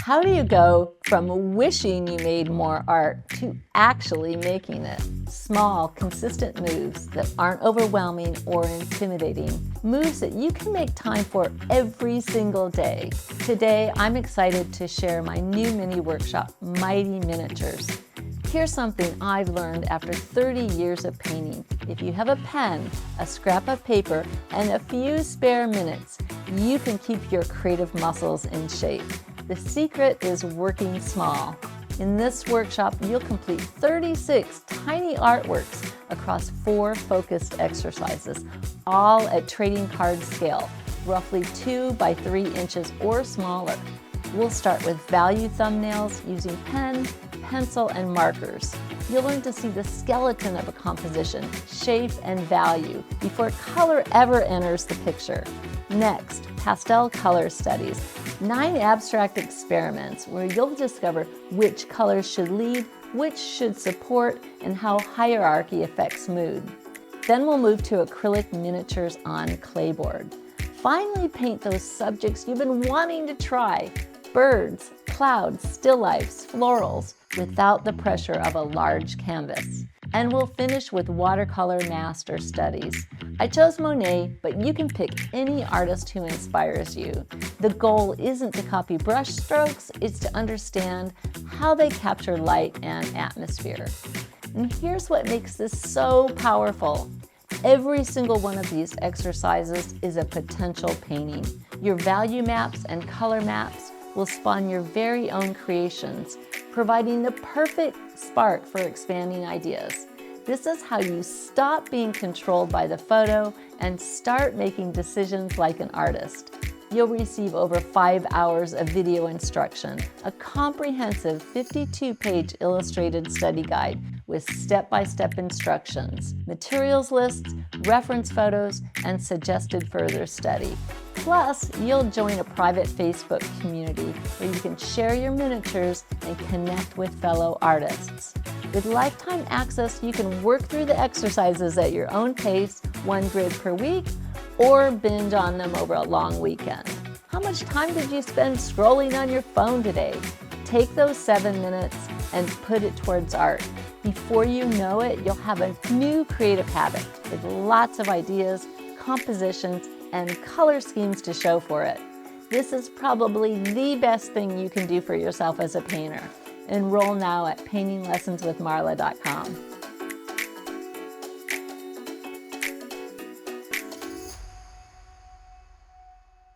How do you go from wishing you made more art to actually making it? Small, consistent moves that aren't overwhelming or intimidating. Moves that you can make time for every single day. Today, I'm excited to share my new mini workshop, Mighty Miniatures. Here's something I've learned after 30 years of painting. If you have a pen, a scrap of paper, and a few spare minutes, you can keep your creative muscles in shape. The secret is working small. In this workshop, you'll complete 36 tiny artworks across 4 focused exercises, all at trading card scale, roughly 2 by 3 inches or smaller. We'll start with value thumbnails using pen, pencil, and markers. You'll learn to see the skeleton of a composition, shape, and value before color ever enters the picture. Next, pastel color studies, 9 abstract experiments where you'll discover which colors should lead, which should support, and how hierarchy affects mood. Then we'll move to acrylic miniatures on clayboard. Finally, paint those subjects you've been wanting to try: birds, clouds, still lifes, florals, without the pressure of a large canvas. And we'll finish with watercolor master studies. I chose Monet, but you can pick any artist who inspires you. The goal isn't to copy brush strokes, it's to understand how they capture light and atmosphere. And here's what makes this so powerful. Every single one of these exercises is a potential painting. Your value maps and color maps will spawn your very own creations, providing the perfect spark for expanding ideas. This is how you stop being controlled by the photo and start making decisions like an artist. You'll receive over 5 hours of video instruction, a comprehensive 52-page illustrated study guide with step-by-step instructions, materials lists, reference photos, and suggested further study. Plus, you'll join a private Facebook community where you can share your miniatures and connect with fellow artists. With lifetime access, you can work through the exercises at your own pace, 1 grid per week, or binge on them over a long weekend. How much time did you spend scrolling on your phone today? Take those 7 minutes and put it towards art. Before you know it, you'll have a new creative habit with lots of ideas, compositions, and color schemes to show for it. This is probably the best thing you can do for yourself as a painter. Enroll now at paintinglessonswithmarla.com.